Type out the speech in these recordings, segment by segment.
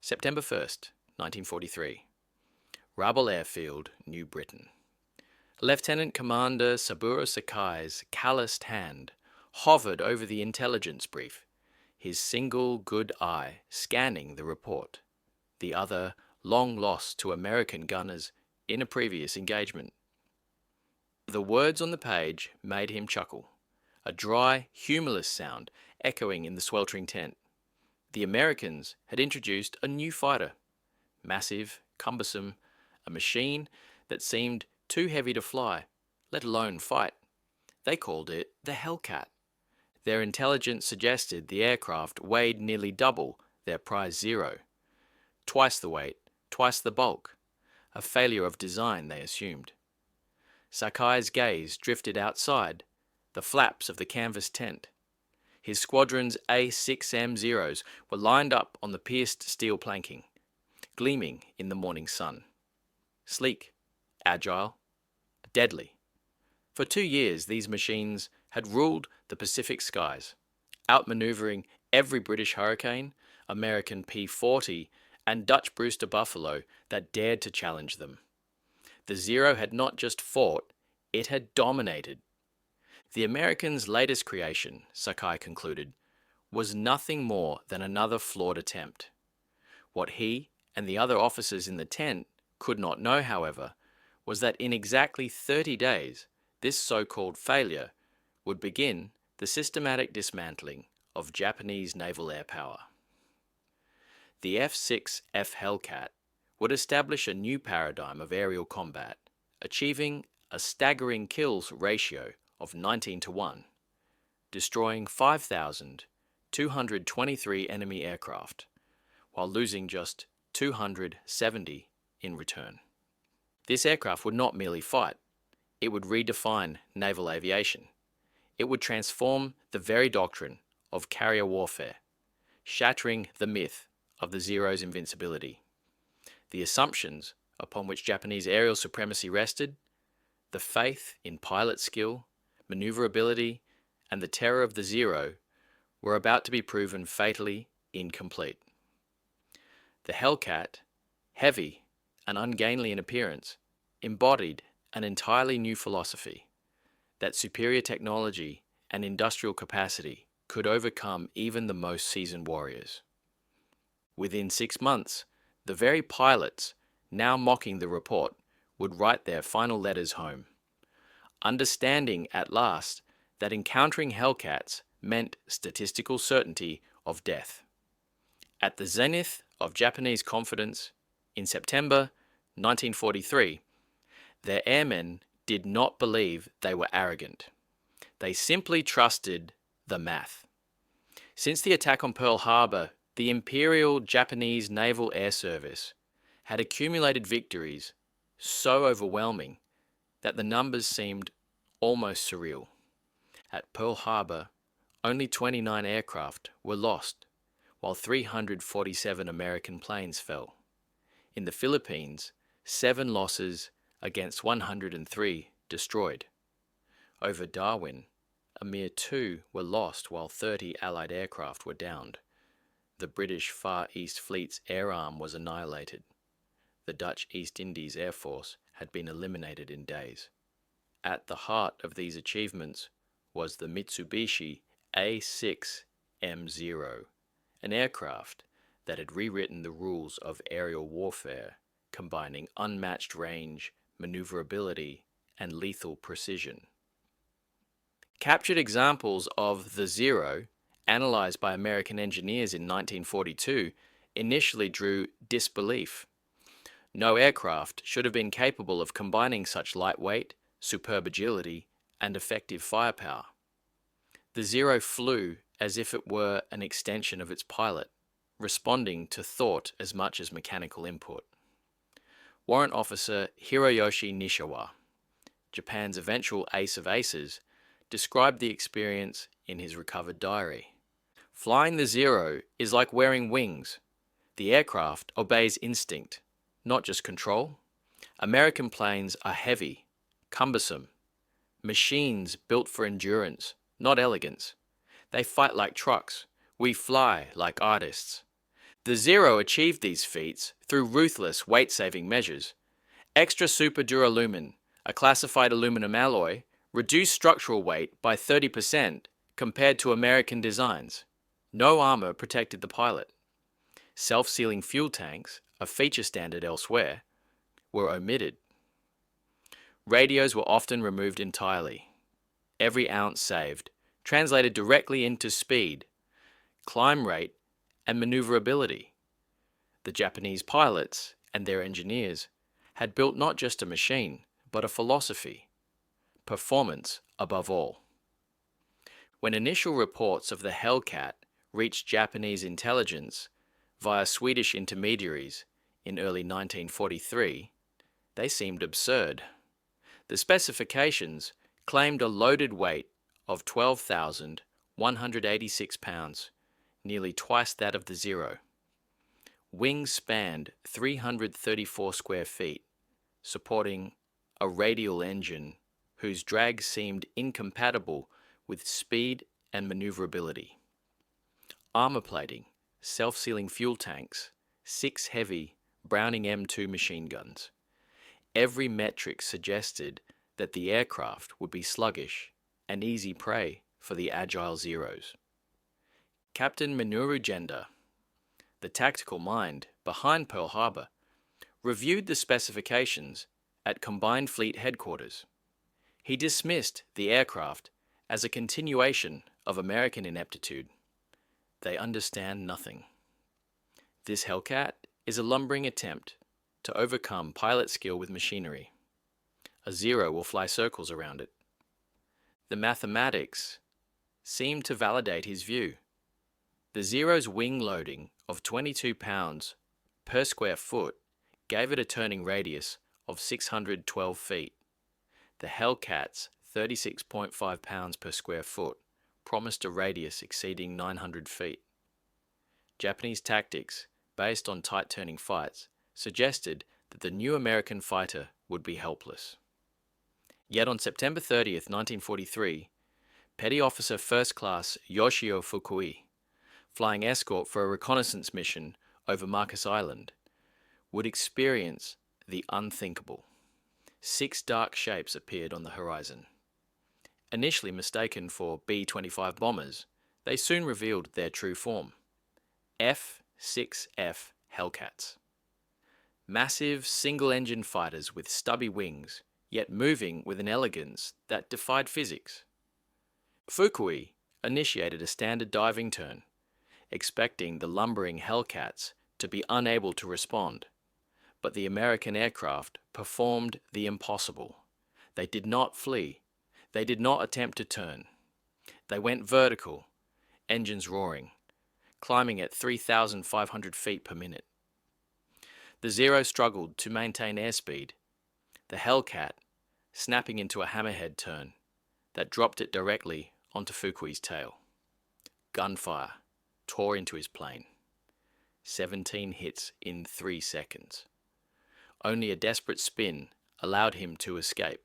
September 1st, 1943. Rabble Airfield, New Britain. Lieutenant Commander Saburo Sakai's calloused hand hovered over the intelligence brief, his single good eye scanning the report, the other long lost to American gunners in a previous engagement. The words on the page made him chuckle, a dry, humorless sound echoing in the sweltering tent. The Americans had introduced a new fighter, massive, cumbersome, a machine that seemed too heavy to fly, let alone fight. They called it the Hellcat. Their intelligence suggested the aircraft weighed nearly double their prize Zero. Twice the weight, twice the bulk. A failure of design, they assumed. Sakai's gaze drifted outside, the flaps of the canvas tent. His squadron's A6M Zeros were lined up on the pierced steel planking, gleaming in the morning sun. Sleek, agile, deadly. For 2 years, these machines had ruled the Pacific skies, outmaneuvering every British Hurricane, American P-40, and Dutch Brewster Buffalo that dared to challenge them. The Zero had not just fought, it had dominated. The Americans' latest creation, Sakai concluded, was nothing more than another flawed attempt. What he and the other officers in the tent could not know, however, was that in exactly 30 days, this so-called failure would begin the systematic dismantling of Japanese naval air power. The F6F Hellcat would establish a new paradigm of aerial combat, achieving a staggering kills ratio of 19-1, destroying 5,223 enemy aircraft, while losing just 270 in return. This aircraft would not merely fight, it would redefine naval aviation. It would transform the very doctrine of carrier warfare, shattering the myth of the Zero's invincibility. The assumptions upon which Japanese aerial supremacy rested, the faith in pilot skill, maneuverability, and the terror of the Zero were about to be proven fatally incomplete. The Hellcat, heavy and ungainly in appearance, embodied an entirely new philosophy, that superior technology and industrial capacity could overcome even the most seasoned warriors. Within 6 months, the very pilots now mocking the report would write their final letters home, understanding at last that encountering Hellcats meant statistical certainty of death. At the zenith of Japanese confidence, in September 1943, their airmen did not believe they were arrogant. They simply trusted the math. Since the attack on Pearl Harbor, the Imperial Japanese Naval Air Service had accumulated victories so overwhelming that the numbers seemed almost surreal. At Pearl Harbor, only 29 aircraft were lost, while 347 American planes fell. In the Philippines, 7 losses against 103 destroyed. Over Darwin, a mere 2 were lost while 30 Allied aircraft were downed. The British Far East Fleet's air arm was annihilated. The Dutch East Indies Air Force had been eliminated in days. At the heart of these achievements was the Mitsubishi A6M Zero, an aircraft that had rewritten the rules of aerial warfare, combining unmatched range, maneuverability, and lethal precision. Captured examples of the Zero, analyzed by American engineers in 1942, initially drew disbelief. No aircraft should have been capable of combining such lightweight, superb agility, and effective firepower. The Zero flew as if it were an extension of its pilot, responding to thought as much as mechanical input. Warrant Officer Hiroyoshi Nishiwa, Japan's eventual ace of aces, described the experience in his recovered diary. Flying the Zero is like wearing wings. The aircraft obeys instinct, not just control. American planes are heavy, cumbersome, machines built for endurance, not elegance. They fight like trucks. We fly like artists. The Zero achieved these feats through ruthless weight-saving measures. Extra super duralumin, a classified aluminum alloy, reduced structural weight by 30% compared to American designs. No armor protected the pilot. Self-sealing fuel tanks, a feature standard elsewhere, were omitted. Radios were often removed entirely. Every ounce saved translated directly into speed, climb rate, and maneuverability. The Japanese pilots and their engineers had built not just a machine, but a philosophy: performance above all. When initial reports of the Hellcat reached Japanese intelligence via Swedish intermediaries in early 1943, they seemed absurd. The specifications claimed a loaded weight of 12,186 pounds, nearly twice that of the Zero. Wings spanned 334 square feet, supporting a radial engine whose drag seemed incompatible with speed and maneuverability. Armor plating, self-sealing fuel tanks, 6 heavy Browning M2 machine guns. Every metric suggested that the aircraft would be sluggish and easy prey for the agile Zeros. Captain Minoru Genda, the tactical mind behind Pearl Harbor, reviewed the specifications at Combined Fleet Headquarters. He dismissed the aircraft as a continuation of American ineptitude. They understand nothing. This Hellcat is a lumbering attempt to overcome pilot skill with machinery. A Zero will fly circles around it. The mathematics seem to validate his view. The Zero's wing loading of 22 pounds per square foot gave it a turning radius of 612 feet. The Hellcat's 36.5 pounds per square foot promised a radius exceeding 900 feet. Japanese tactics, based on tight turning fights, suggested that the new American fighter would be helpless. Yet on September 30th, 1943, Petty Officer First Class Yoshio Fukui, flying escort for a reconnaissance mission over Marcus Island, would experience the unthinkable. 6 dark shapes appeared on the horizon. Initially mistaken for B-25 bombers, they soon revealed their true form: F6F Hellcats. Massive single-engine fighters with stubby wings, yet moving with an elegance that defied physics. Fukui initiated a standard diving turn, expecting the lumbering Hellcats to be unable to respond. But the American aircraft performed the impossible. They did not flee. They did not attempt to turn. They went vertical, engines roaring, climbing at 3,500 feet per minute. The Zero struggled to maintain airspeed, the Hellcat snapping into a hammerhead turn that dropped it directly onto Fukui's tail. Gunfire tore into his plane. 17 hits in 3 seconds. Only a desperate spin allowed him to escape.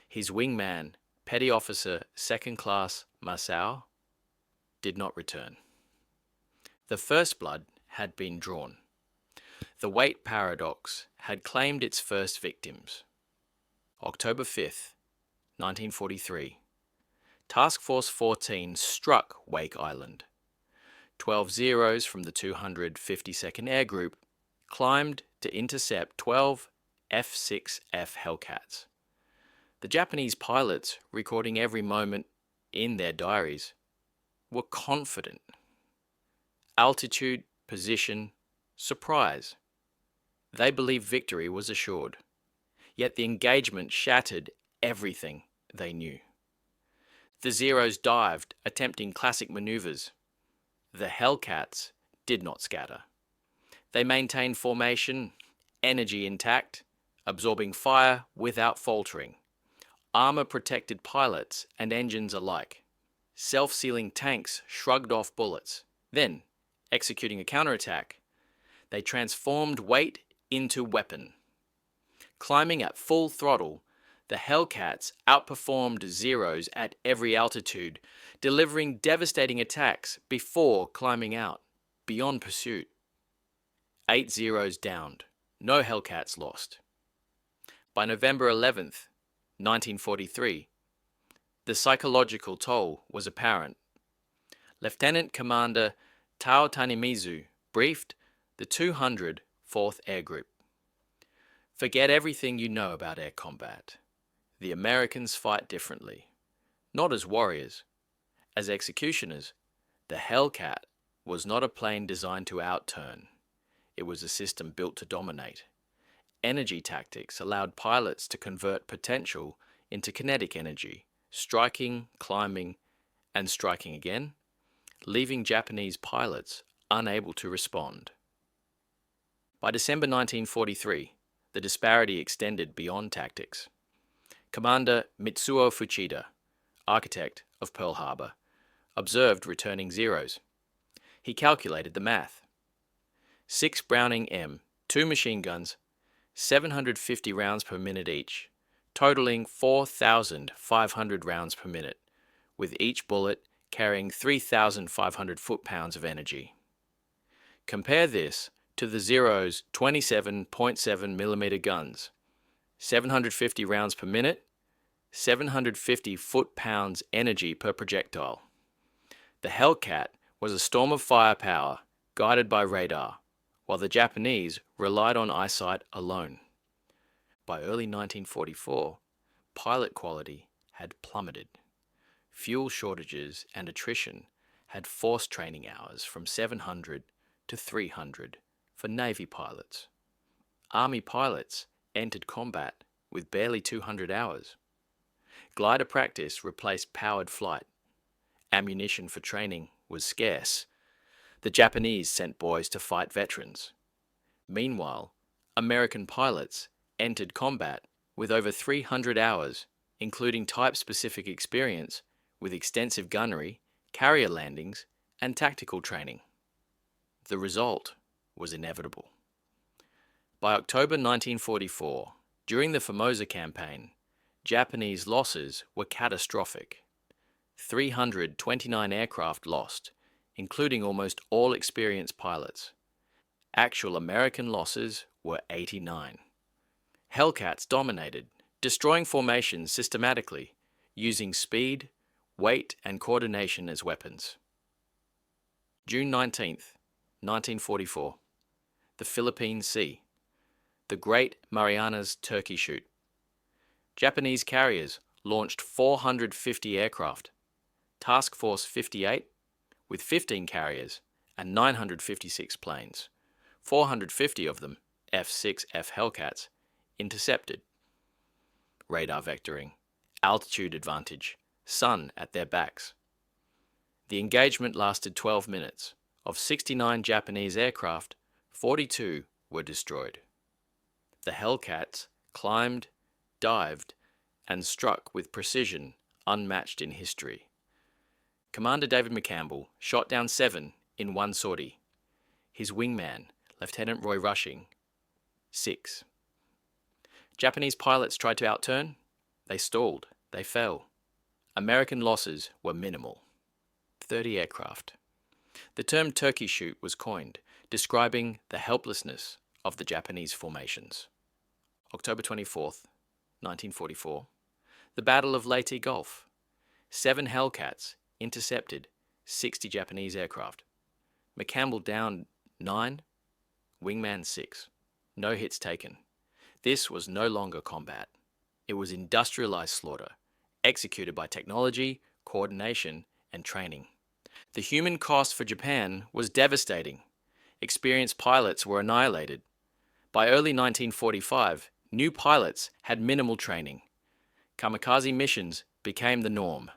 His wingman, Petty Officer Second Class Masao, did not return. The first blood had been drawn. The weight paradox had claimed its first victims. October 5th, 1943. Task Force 14 struck Wake Island. 12 Zeros from the 252nd Air Group climbed to intercept 12 F6F Hellcats. The Japanese pilots, recording every moment in their diaries, were confident. Altitude, position, surprise. They believed victory was assured. Yet the engagement shattered everything they knew. The Zeros dived, attempting classic maneuvers. The Hellcats did not scatter. They maintained formation, energy intact, absorbing fire without faltering. Armor protected pilots and engines alike. Self-sealing tanks shrugged off bullets. Then, executing a counterattack, they transformed weight into weapon. Climbing at full throttle, the Hellcats outperformed Zeros at every altitude, delivering devastating attacks before climbing out, beyond pursuit. 8 Zeros downed, no Hellcats lost. By November 11th, 1943, the psychological toll was apparent. Lieutenant Commander Tao Tanimizu briefed the 204th Air Group. Forget everything you know about air combat. The Americans fight differently. Not as warriors. As executioners, the Hellcat was not a plane designed to outturn. It was a system built to dominate. Energy tactics allowed pilots to convert potential into kinetic energy, striking, climbing, and striking again, leaving Japanese pilots unable to respond. By December 1943, the disparity extended beyond tactics. Commander Mitsuo Fuchida, architect of Pearl Harbor, observed returning Zeros. He calculated the math. 6 Browning M, 2 machine guns, 750 rounds per minute each, totaling 4,500 rounds per minute, with each bullet carrying 3,500 foot-pounds of energy. Compare this to the Zero's 27.7mm guns, 750 rounds per minute, 750 foot-pounds energy per projectile. The Hellcat was a storm of firepower guided by radar, while the Japanese relied on eyesight alone. By early 1944, pilot quality had plummeted. Fuel shortages and attrition had forced training hours from 700 to 300 for Navy pilots. Army pilots entered combat with barely 200 hours. Glider practice replaced powered flight. Ammunition for training was scarce. The Japanese sent boys to fight veterans. Meanwhile, American pilots entered combat with over 300 hours, including type-specific experience with extensive gunnery, carrier landings, and tactical training. The result was inevitable. By October 1944, during the Formosa campaign, Japanese losses were catastrophic. 329 aircraft lost, including almost all experienced pilots. Actual American losses were 89. Hellcats dominated, destroying formations systematically, using speed, weight, and coordination as weapons. June 19th, 1944. The Philippine Sea. The Great Marianas Turkey Shoot. Japanese carriers launched 450 aircraft. Task Force 58, with 15 carriers and 956 planes, 450 of them F6F Hellcats, intercepted. Radar vectoring, altitude advantage, sun at their backs. The engagement lasted 12 minutes. Of 69 Japanese aircraft, 42 were destroyed. The Hellcats climbed, dived, and struck with precision unmatched in history. Commander David McCampbell shot down 7 in one sortie. His wingman, Lieutenant Roy Rushing, 6. Japanese pilots tried to outturn. They stalled. They fell. American losses were minimal. 30 aircraft. The term Turkey Shoot was coined, describing the helplessness of the Japanese formations. October 24th, 1944. The Battle of Leyte Gulf. 7 Hellcats intercepted 60 Japanese aircraft. McCampbell downed 9, wingman 6. No hits taken. This was no longer combat. It was industrialized slaughter, executed by technology, coordination, and training. The human cost for Japan was devastating. Experienced pilots were annihilated. By early 1945, new pilots had minimal training. Kamikaze missions became the norm.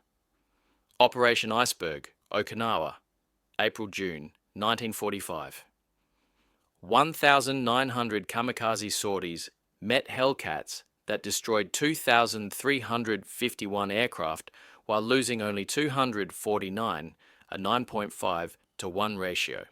Operation Iceberg, Okinawa, April-June 1945. 1,900 kamikaze sorties met Hellcats that destroyed 2,351 aircraft while losing only 249, a 9.5 to 1 ratio.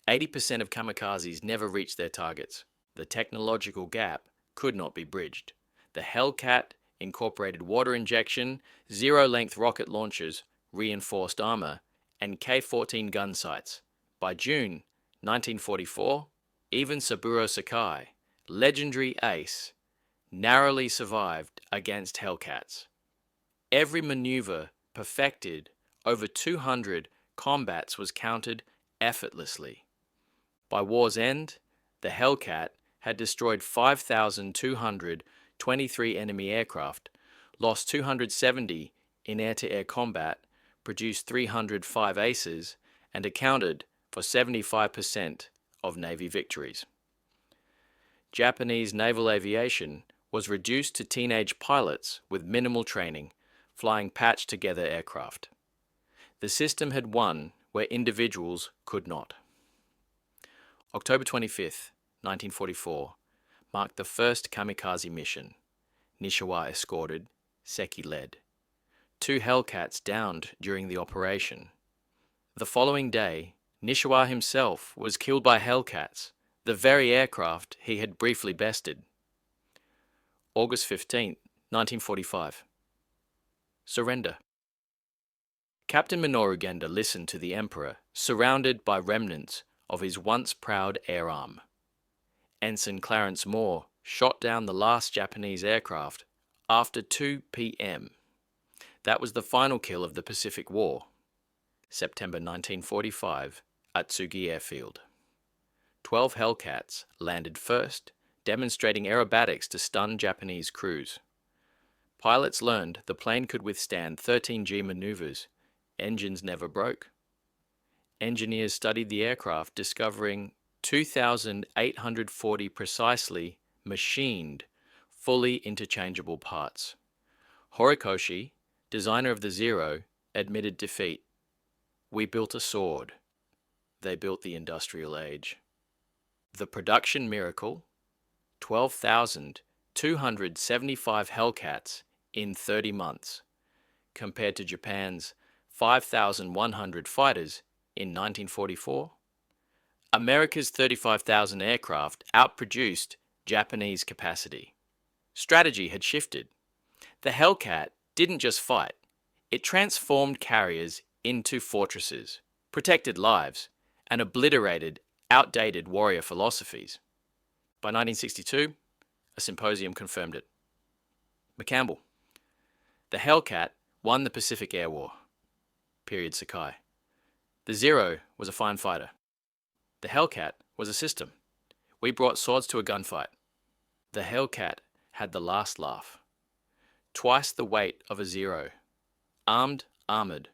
80% of kamikazes never reached their targets. The technological gap could not be bridged. The Hellcat incorporated water injection, zero-length rocket launchers, reinforced armor, and K-14 gun sights. By June 1944, Even Saburo Sakai, legendary ace, narrowly survived against Hellcats. Every maneuver perfected, over 200 combats was countered effortlessly. By war's end, the Hellcat had destroyed 5,223 enemy aircraft, lost 270 in air-to-air combat, produced 305 aces, and accounted for 75% of Navy victories. Japanese naval aviation was reduced to teenage pilots with minimal training, flying patched-together aircraft. The system had won where individuals could not. October 25th, 1944, marked the first kamikaze mission. Nishiwa escorted, Seki led. 2 Hellcats downed during the operation. The following day, Nishiwa himself was killed by Hellcats, the very aircraft he had briefly bested. August 15th, 1945. Surrender. Captain Minoru Genda listened to the Emperor, surrounded by remnants of his once proud air arm. Ensign Clarence Moore shot down the last Japanese aircraft after 2 p.m. That was the final kill of the Pacific War. September 1945, at Tsugi Airfield. 12 Hellcats landed first, demonstrating aerobatics to stun Japanese crews. Pilots learned the plane could withstand 13G maneuvers. Engines never broke. Engineers studied the aircraft, discovering 2,840 precisely machined, fully interchangeable parts. Horikoshi, designer of the Zero, admitted defeat. "We built a sword. They built the industrial age." The production miracle: 12,275 Hellcats in 30 months, compared to Japan's 5,100 fighters in 1944. America's 35,000 aircraft outproduced Japanese capacity. Strategy had shifted. The Hellcat didn't just fight, it transformed carriers into fortresses, protected lives, and obliterated outdated warrior philosophies. By 1962, a symposium confirmed it. McCampbell. The Hellcat won the Pacific Air War. Period. Sakai. The Zero was a fine fighter. The Hellcat was a system. We brought swords to a gunfight. The Hellcat had the last laugh. Twice the weight of a Zero. Armed, armored,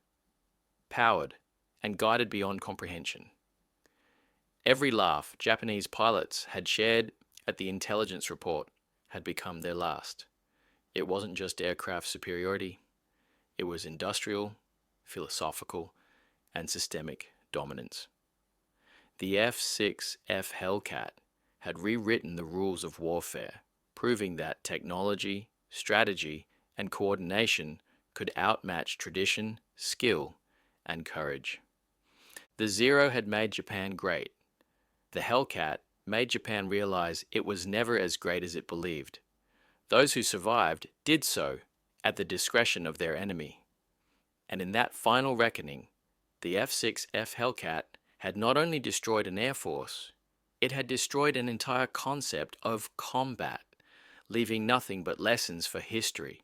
powered, and guided beyond comprehension. Every laugh Japanese pilots had shared at the intelligence report had become their last. It wasn't just aircraft superiority. It was industrial, philosophical, and systemic dominance. The F6F Hellcat had rewritten the rules of warfare, proving that technology, strategy, and coordination could outmatch tradition, skill, and courage. The Zero had made Japan great. The Hellcat made Japan realize it was never as great as it believed. Those who survived did so at the discretion of their enemy. And in that final reckoning, the F6F Hellcat had not only destroyed an air force, it had destroyed an entire concept of combat, leaving nothing but lessons for history.